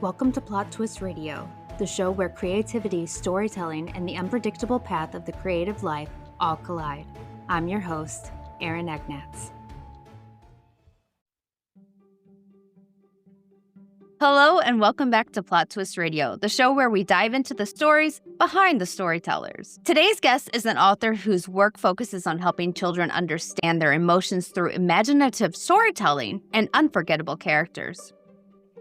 Welcome to Plot Twist Radio, the show where creativity, storytelling, and the unpredictable path of the creative life all collide. I'm your host, Erin Egnatz. Hello and welcome back to Plot Twist Radio, the show where we dive into the stories behind the storytellers. Today's guest is an author whose work focuses on helping children understand their emotions through imaginative storytelling and unforgettable characters.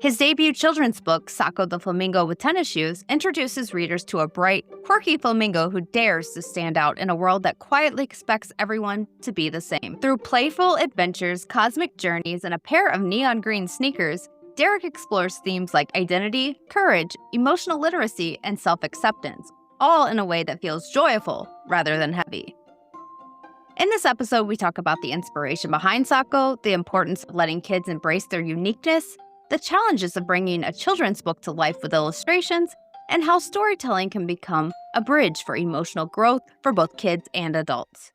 His debut children's book, Socko the Flamingo with Tennis Shoes, introduces readers to a bright, quirky flamingo who dares to stand out in a world that quietly expects everyone to be the same. Through playful adventures, cosmic journeys, and a pair of neon green sneakers, Derek explores themes like identity, courage, emotional literacy, and self-acceptance, all in a way that feels joyful rather than heavy. In this episode, we talk about the inspiration behind Socko, the importance of letting kids embrace their uniqueness, the challenges of bringing a children's book to life with illustrations, and how storytelling can become a bridge for emotional growth for both kids and adults.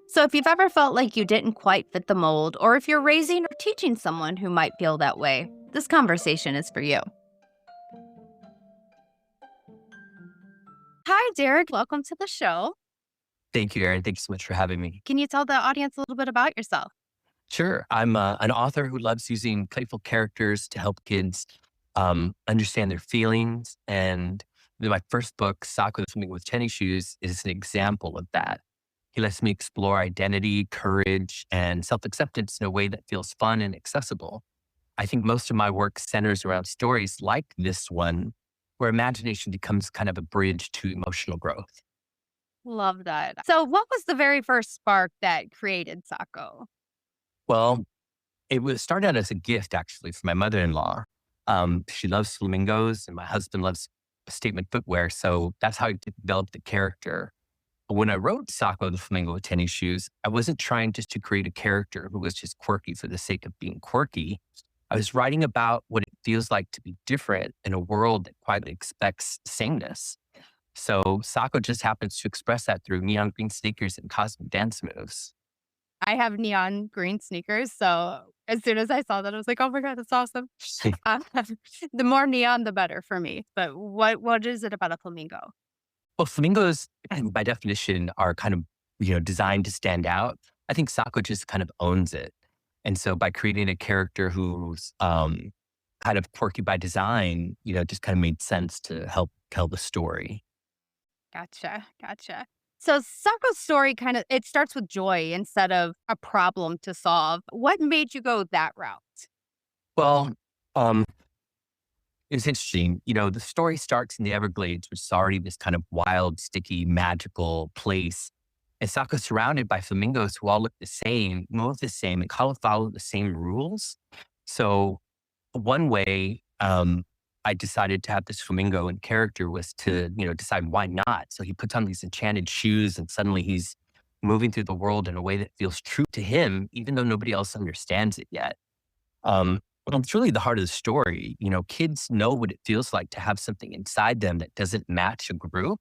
So if you've ever felt like you didn't quite fit the mold, or if you're raising or teaching someone who might feel that way, this conversation is for you. Hi, Derek. Welcome to the show. Thank you, Erin. Thanks so much for having me. Can you tell the audience a little bit about yourself? Sure. I'm an author who loves using playful characters to help kids understand their feelings. And my first book, Socko the Flamingo with Tennis Shoes, is an example of that. He lets me explore identity, courage, and self-acceptance in a way that feels fun and accessible. I think most of my work centers around stories like this one, where imagination becomes kind of a bridge to emotional growth. Love that. So what was the very first spark that created Socko? Well, it was started out as a gift, actually, from my mother-in-law. She loves flamingos, and my husband loves statement footwear. So that's how I developed the character. When I wrote Socko the Flamingo with Tennis Shoes, I wasn't trying just to create a character who was just quirky for the sake of being quirky. I was writing about what it feels like to be different in a world that quietly expects sameness. So Socko just happens to express that through neon green sneakers and cosmic dance moves. I have neon green sneakers, so as soon as I saw that, I was like, oh my God, that's awesome. The more neon, the better for me. But what is it about a flamingo? Well, flamingos, by definition, are kind of, designed to stand out. I think Socko just kind of owns it. And so by creating a character who's kind of quirky by design, just kind of made sense to help tell the story. Gotcha. So Socko's story it starts with joy instead of a problem to solve. What made you go that route? Well, it's interesting. The story starts in the Everglades, which is already this kind of wild, sticky, magical place. And Socko's surrounded by flamingos who all look the same, move the same, and follow the same rules. So one way I decided to have this flamingo in character was to, decide why not. So he puts on these enchanted shoes and suddenly he's moving through the world in a way that feels true to him, even though nobody else understands it yet. But it's really the heart of the story. Kids know what it feels like to have something inside them that doesn't match a group.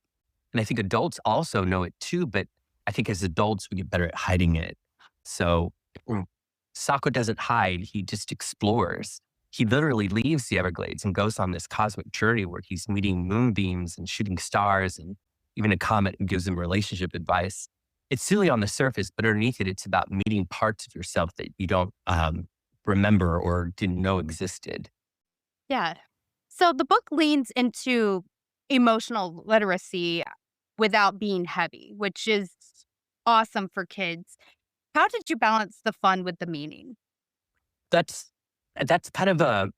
And I think adults also know it too, but I think as adults, we get better at hiding it. So Socko doesn't hide, he just explores. He literally leaves the Everglades and goes on this cosmic journey where he's meeting moonbeams and shooting stars and even a comet who gives him relationship advice. It's silly on the surface, but underneath it, it's about meeting parts of yourself that you don't remember or didn't know existed. Yeah. So the book leans into emotional literacy without being heavy, which is awesome for kids. How did you balance the fun with the meaning? That's kind of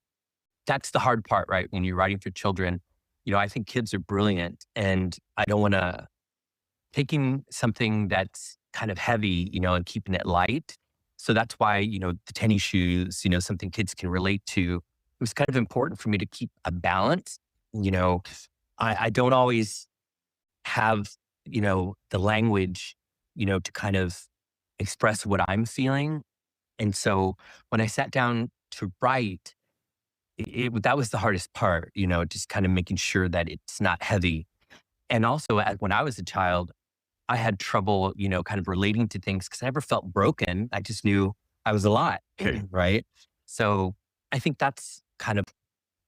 that's the hard part, right? When you're writing for children, I think kids are brilliant and I don't want to taking something that's kind of heavy, and keeping it light. So that's why, the tennis shoes, something kids can relate to. It was kind of important for me to keep a balance. I don't always have, the language, to kind of express what I'm feeling. And so when I sat down to write, that was the hardest part, just kind of making sure that it's not heavy. And also when I was a child, I had trouble, kind of relating to things because I never felt broken. I just knew I was a lot, right? So I think that's kind of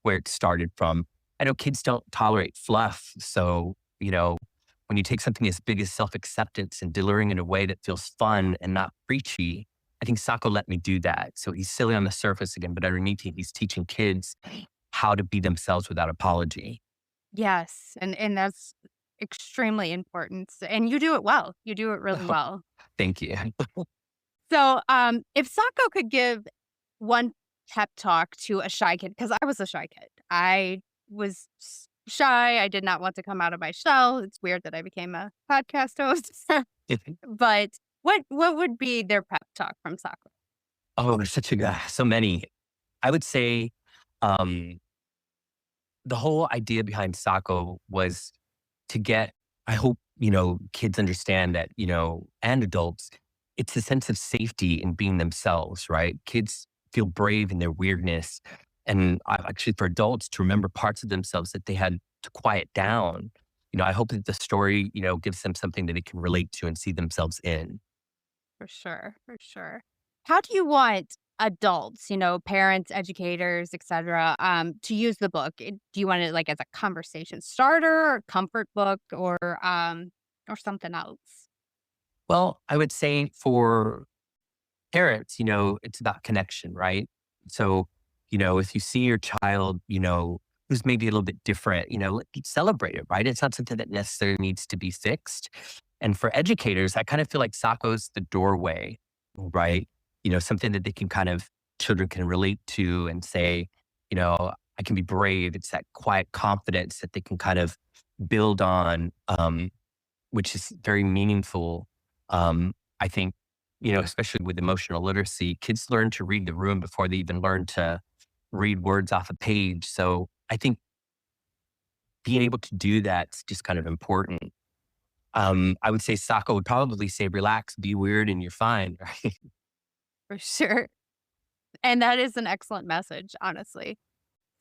where it started from. I know kids don't tolerate fluff. So, when you take something as big as self-acceptance and delivering in a way that feels fun and not preachy, I think Socko let me do that. So he's silly on the surface again, but underneath he's teaching kids how to be themselves without apology. Yes, and that's extremely important, and you do it well. You do it really well. Thank you. So, if Socko could give one pep talk to a shy kid, because I was a shy kid. I was shy. I did not want to come out of my shell. It's weird that I became a podcast host. But what would be their pep talk from Socko? Oh, there's so many. I would say um, the whole idea behind Socko was to get, I hope, kids understand that, and adults, it's a sense of safety in being themselves, right? Kids feel brave in their weirdness. And actually, for adults to remember parts of themselves that they had to quiet down. I hope that the story, gives them something that they can relate to and see themselves in. For sure, for sure. How do you want adults, parents, educators, etc., to use the book? Do you want it like as a conversation starter, or comfort book, or something else? Well, I would say for parents, it's about connection, right? So, if you see your child, who's maybe a little bit different, celebrate it, right? It's not something that necessarily needs to be fixed. And for educators, I kind of feel like Socko's the doorway, right? Something that they can children can relate to and say, I can be brave. It's that quiet confidence that they can kind of build on, which is very meaningful. I think, especially with emotional literacy, kids learn to read the room before they even learn to read words off a page. So I think being able to do that's just kind of important. I would say Socko would probably say, relax, be weird, and you're fine. Right? For sure. And that is an excellent message, honestly.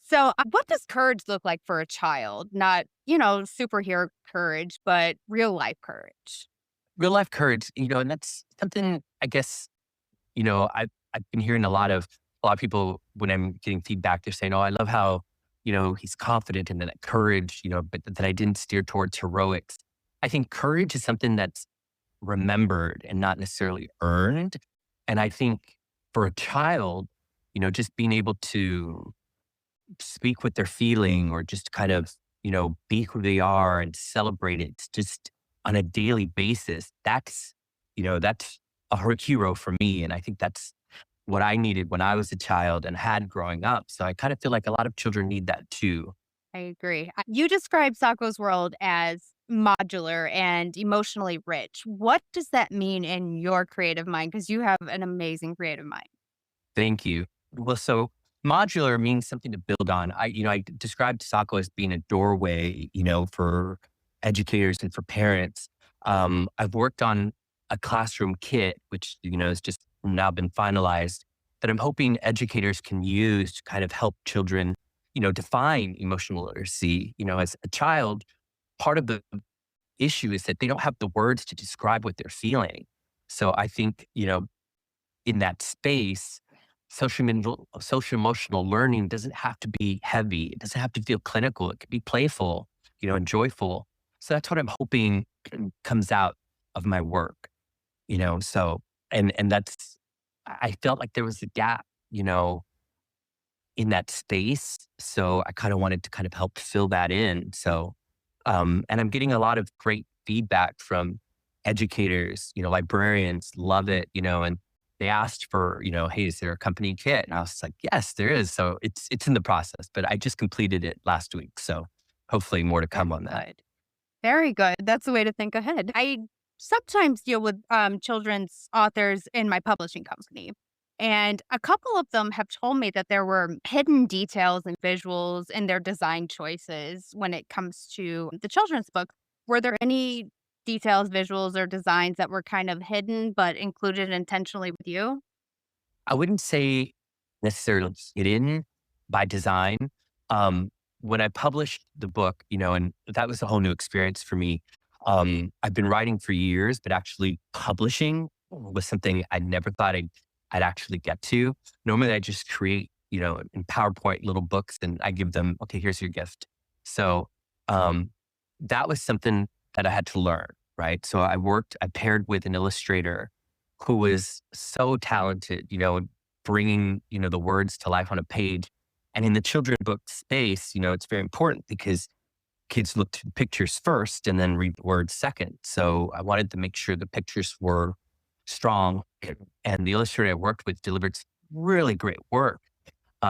So, what does courage look like for a child? Not, superhero courage, but real life courage. Real life courage, and that's something I guess, I've been hearing a lot of people when I'm getting feedback, they're saying, oh, I love how, he's confident and that courage, but that I didn't steer towards heroics. I think courage is something that's remembered and not necessarily earned. And I think for a child, just being able to speak what they're feeling or just kind of, be who they are and celebrate it just on a daily basis, that's a hero for me. And I think that's what I needed when I was a child and had growing up. So I kind of feel like a lot of children need that too. I agree. You describe Socko's world as modular and emotionally rich. What does that mean in your creative mind? Because you have an amazing creative mind. Thank you. Well, so modular means something to build on. I described Socko as being a doorway, for educators and for parents. I've worked on a classroom kit, which, has just now been finalized, that I'm hoping educators can use to kind of help children, define emotional literacy. As a child, part of the issue is that they don't have the words to describe what they're feeling. So I think, in that space, social emotional learning doesn't have to be heavy. It doesn't have to feel clinical. It could be playful, and joyful. So that's what I'm hoping comes out of my work, so, and that's, I felt like there was a gap, in that space. So I kind of wanted to kind of help fill that in. So, and I'm getting a lot of great feedback from educators, librarians love it, and they asked for, hey, is there a company kit? And I was like, yes, there is. So it's in the process, but I just completed it last week. So hopefully more to come on that. Good. Very good. That's the way to think ahead. I sometimes deal with children's authors in my publishing company. And a couple of them have told me that there were hidden details and visuals in their design choices when it comes to the children's book. Were there any details, visuals, or designs that were kind of hidden but included intentionally with you? I wouldn't say necessarily hidden by design. Um, when I published the book, and that was a whole new experience for me. I've been writing for years, but actually publishing was something I never thought I'd actually get to. Normally I just create, in PowerPoint little books, and I give them, okay, here's your gift. So um, that was something that I had to learn, right? So I paired with an illustrator who was so talented, bringing, the words to life on a page. And in the children book space, it's very important because kids look to the pictures first and then read the words second. So I wanted to make sure the pictures were strong. And the illustrator I worked with delivered really great work.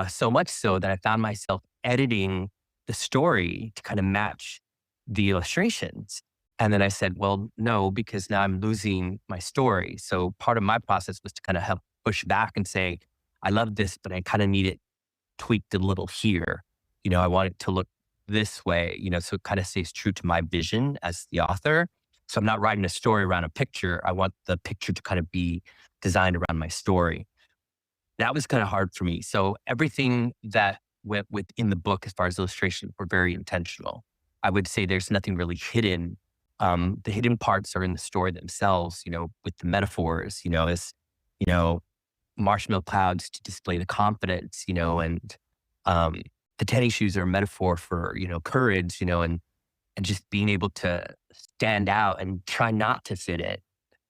So much so that I found myself editing the story to kind of match the illustrations. And then I said, well, no, because now I'm losing my story. So part of my process was to kind of help push back and say, I love this, but I kind of need it tweaked a little here. I want it to look this way, so it kind of stays true to my vision as the author. So I'm not writing a story around a picture. I want the picture to kind of be designed around my story. That was kind of hard for me. So everything that went within the book as far as illustration were very intentional. I would say there's nothing really hidden. The hidden parts are in the story themselves, with the metaphors, as, marshmallow clouds to display the confidence, and the tennis shoes are a metaphor for, courage, and just being able to stand out and try not to fit in.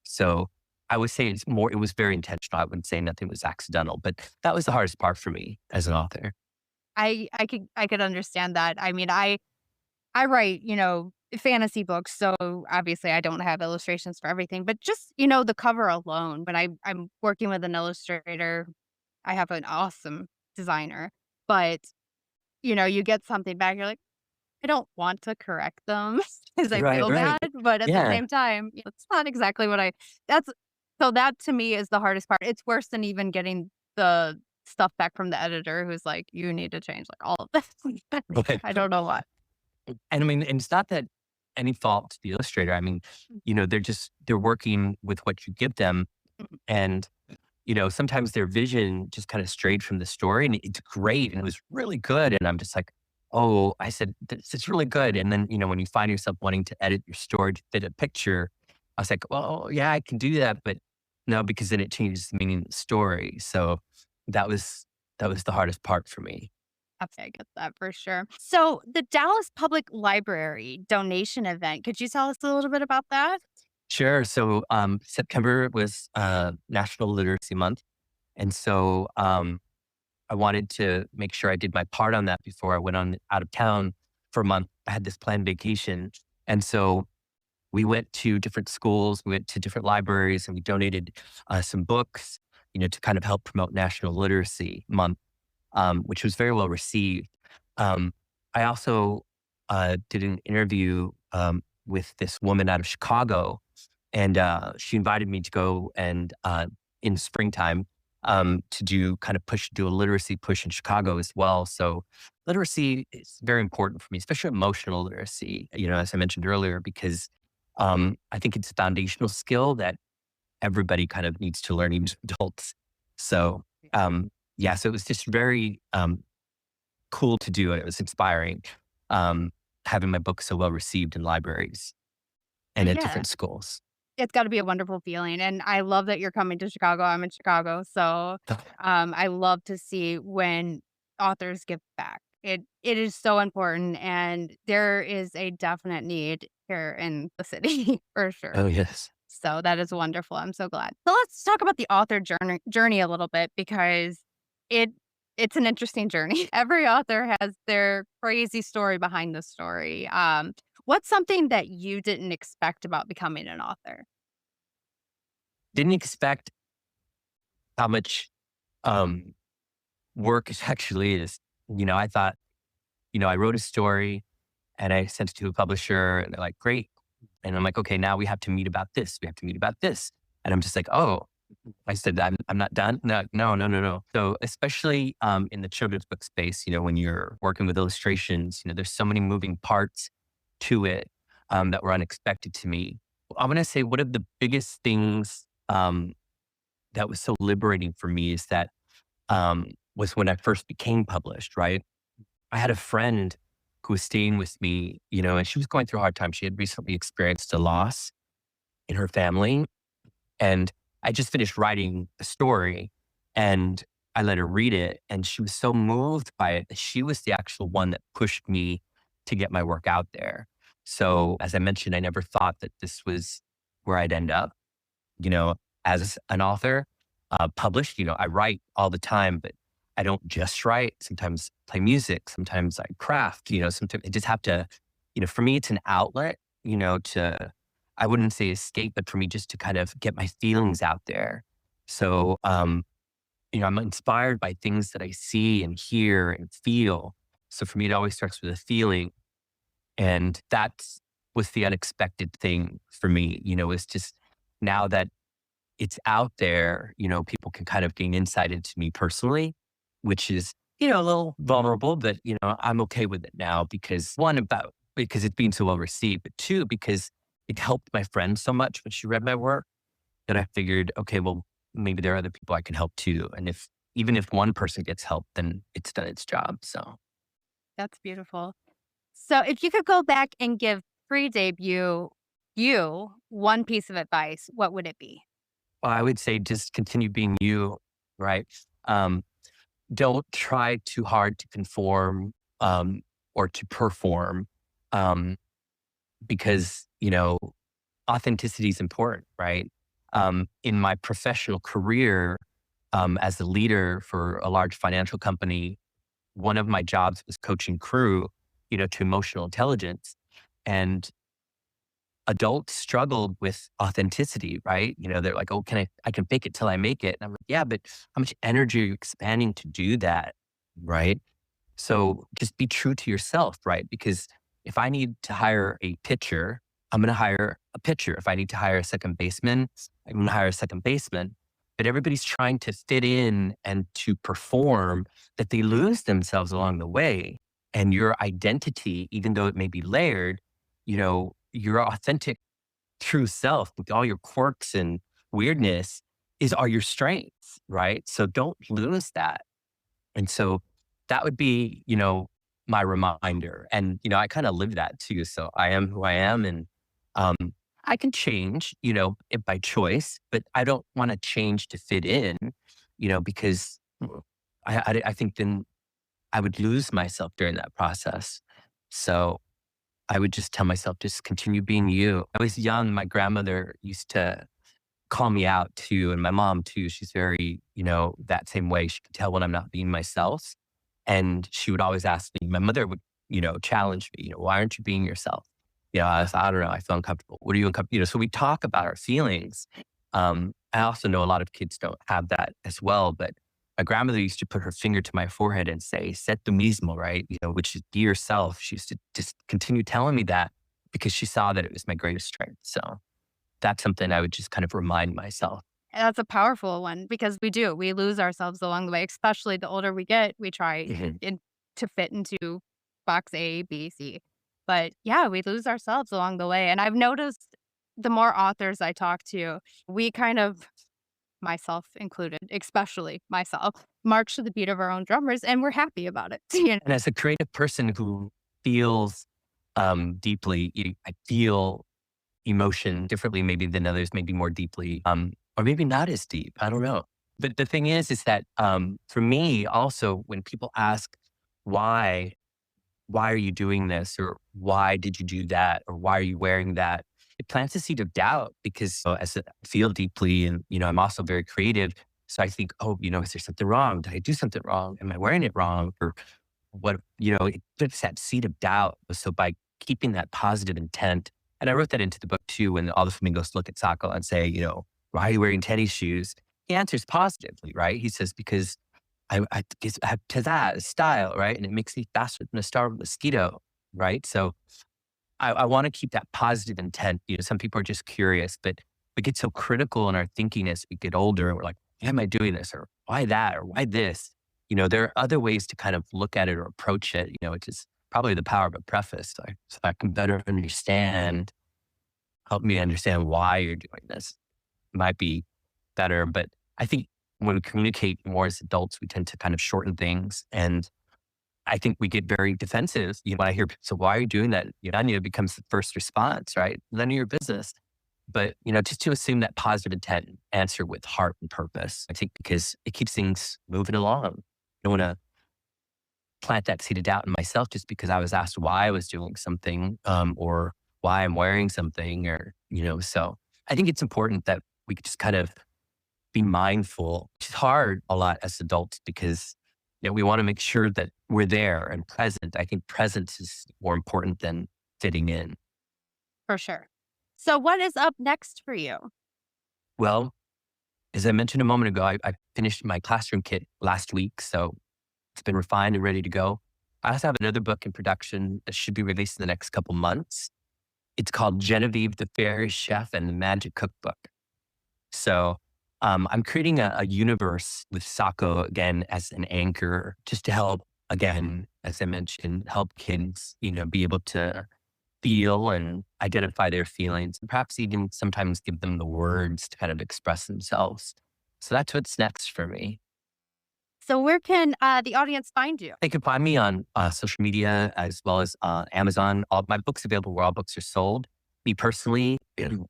So I would say it was very intentional. I wouldn't say nothing was accidental, but that was the hardest part for me as an author. I could understand that. I mean, I write, fantasy books, so obviously I don't have illustrations for everything, but just, the cover alone, when I'm working with an illustrator, I have an awesome designer, but, you get something back, you're like, I don't want to correct them because I Right, feel right. bad, but at the Yeah. same time, it's not exactly that's so that to me is the hardest part. It's worse than even getting the stuff back from the editor who's like, "You need to change, like, all of this." Right. I don't know what. And I mean, and it's not that any fault to the illustrator. I mean, they're working with what you give them. Mhm. And, sometimes their vision just kind of strayed from the story, and it's great. And it was really good. And I'm just like, oh, I said, this is really good. And then, when you find yourself wanting to edit your story to fit a picture, I was like, well, yeah, I can do that. But no, because then it changes the meaning of the story. So that was, the hardest part for me. Okay, I get that for sure. So the Dallas Public Library donation event, could you tell us a little bit about that? Sure. So September was National Literacy Month. And so I wanted to make sure I did my part on that before I went on out of town for a month. I had this planned vacation. And so we went to different schools, we went to different libraries, and we donated some books, to kind of help promote National Literacy Month, which was very well received. I also did an interview with this woman out of Chicago, and she invited me to go and in springtime to do a literacy push in Chicago as well. So literacy is very important for me, especially emotional literacy, as I mentioned earlier, because I think it's a foundational skill that everybody kind of needs to learn, even adults. So yeah, so it was just very cool to do. It was inspiring, having my book so well received in libraries and at Yeah. different schools. It's gotta be a wonderful feeling, and I love that you're coming to Chicago. I'm in Chicago, so, I love to see when authors give back. It is so important, and there is a definite need here in the city for sure. Oh, yes. So that is wonderful. I'm so glad. So let's talk about the author journey a little bit because it it's an interesting journey. Every author has their crazy story behind the story. What's something that you didn't expect about becoming an author? Didn't expect how much um, work it actually is. I thought, I wrote a story and I sent it to a publisher and they're like, great. And I'm like, okay, now we have to meet about this. We have to meet about this. And I'm just like, oh, I said, I'm not done. No, no, no, no, no. So especially in the children's book space, when you're working with illustrations, there's so many moving parts to it that were unexpected to me. I'm going to say one of the biggest things that was so liberating for me is that was when I first became published, right? I had a friend who was staying with me, and she was going through a hard time. She had recently experienced a loss in her family. And I just finished writing a story. And I let her read it, and she was so moved by it that she was the actual one that pushed me to get my work out there. So as I mentioned, I never thought that this was where I'd end up, you know, as an author, published. I write all the time, but I don't just write. Sometimes play music, sometimes I craft, sometimes I just have to, for me, it's an outlet, I wouldn't say escape, but for me, just to kind of get my feelings out there. So, I'm inspired by things that I see and hear and feel. So for me, it always starts with a feeling. And that's was the unexpected thing for me, it's just now that it's out there, people can kind of gain insight into me personally, which is, a little vulnerable, but, I'm okay with it now because because it's being so well received, but two, because it helped my friend so much when she read my work that I figured, okay, well, maybe there are other people I can help too. And even if one person gets help, then it's done its job. So That's beautiful. So if you could go back and give pre-debut you one piece of advice, what would it be? well, I would say just continue being you, right? Um, don't try too hard to conform or to perform um, because, authenticity is important, right? In my professional career as a leader for a large financial company, one of my jobs was coaching crew, to emotional intelligence. And adults struggled with authenticity, right? They're like, oh, I can fake it till I make it. And I'm like, yeah, but how much energy are you expanding to do that? Right. So just be true to yourself, right? Because if I need to hire a pitcher, I'm going to hire a pitcher. If I need to hire a second baseman, I'm going to hire a second baseman. But everybody's trying to fit in and to perform that they lose themselves along the way. And your identity, even though it may be layered, your authentic true self with all your quirks and weirdness are your strengths, right? So don't lose that. And so that would be, my reminder. And, I kind of live that too. So I am who I am. And um, I can change, by choice, but I don't want to change to fit in, because I think then I would lose myself during that process. So I would just tell myself, just continue being you. I was young. My grandmother used to call me out too. And my mom too. She's very, that same way. She could tell when I'm not being myself. And she would always ask me, my mother would, challenge me, why aren't you being yourself? I don't know. I feel uncomfortable. What are you uncomfortable? So we talk about our feelings. I also know a lot of kids don't have that as well, but my grandmother used to put her finger to my forehead and say, "Sé tú mismo," right? Which is be yourself. She used to just continue telling me that because she saw that it was my greatest strength. So that's something I would just kind of remind myself. And that's a powerful one because we lose ourselves along the way, especially the older we get, we try Mhm. to fit into box A, B, C. But yeah, we lose ourselves along the way. And I've noticed the more authors I talk to, we kind of, myself included, especially myself, march to the beat of our own drummers and we're happy about it. And as a creative person who feels deeply, I feel emotion differently maybe than others, maybe more deeply, or maybe not as deep. I don't know. But the thing is that for me also, when people ask why, why are you doing this? Or why did you do that? Or why are you wearing that? It plants a seed of doubt because as I feel deeply and, I'm also very creative. So I think, oh, is there something wrong? Did I do something wrong? Am I wearing it wrong? Or what, it puts that seed of doubt. So by keeping that positive intent, and I wrote that into the book too, when all the flamingos look at Socko and say, why are you wearing tennis shoes? He answers positively, right? He says, because I guess I have pizzazz, style, right? And it makes me faster than a starved mosquito, right? So I want to keep that positive intent. Some people are just curious, but we get so critical in our thinking as we get older and we're like, why am I doing this? Or why that? Or why this? There are other ways to kind of look at it or approach it, which is probably the power of a preface. So I can better understand, help me understand why you're doing this. Might be better. But I think when we communicate more as adults, we tend to kind of shorten things. And I think we get very defensive. When I hear, so why are you doing that? Then it becomes the first response, right? None of your business. But, just to assume that positive intent, answer with heart and purpose, I think because it keeps things moving along. I don't want to plant that seed of doubt in myself just because I was asked why I was doing something, or why I'm wearing something so I think it's important that we just kind of be mindful. It's hard a lot as adults because we want to make sure that we're there and present. I think presence is more important than fitting in. For sure. So what is up next for you? Well, as I mentioned a moment ago, I finished my classroom kit last week, so it's been refined and ready to go. I also have another book in production that should be released in the next couple months. It's called Genevieve the Fairy Chef and the Magic Cookbook. So I'm creating a universe with Socko again as an anchor, just to help, again, as I mentioned, help kids, be able to feel and identify their feelings, and perhaps even sometimes give them the words to kind of express themselves. So that's what's next for me. So where can the audience find you? They can find me on social media as well as Amazon. All my books available where all books are sold. Me personally,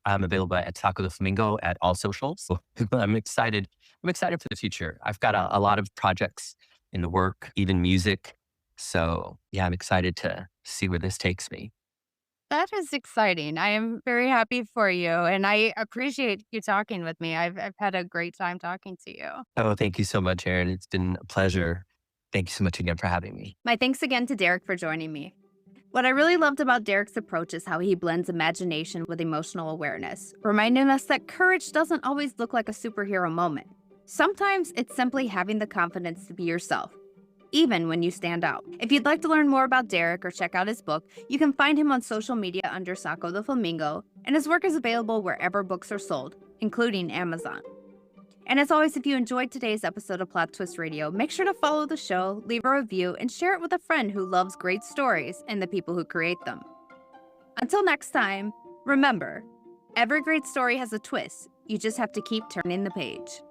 I'm available at Socko the Flamingo at all socials. So I'm excited. I'm excited for the future. I've got a lot of projects in the work, even music. So yeah, I'm excited to see where this takes me. That is exciting. I am very happy for you, and I appreciate you talking with me. I've had a great time talking to you. Oh, thank you so much, Erin. It's been a pleasure. Thank you so much again for having me. My thanks again to Derek for joining me. What I really loved about Derek's approach is how he blends imagination with emotional awareness, reminding us that courage doesn't always look like a superhero moment. Sometimes it's simply having the confidence to be yourself, even when you stand out. If you'd like to learn more about Derek or check out his book, you can find him on social media under Socko the Flamingo, and his work is available wherever books are sold, including Amazon. And as always, if you enjoyed today's episode of Plot Twist Radio, make sure to follow the show, leave a review, and share it with a friend who loves great stories and the people who create them. Until next time, remember, every great story has a twist. You just have to keep turning the page.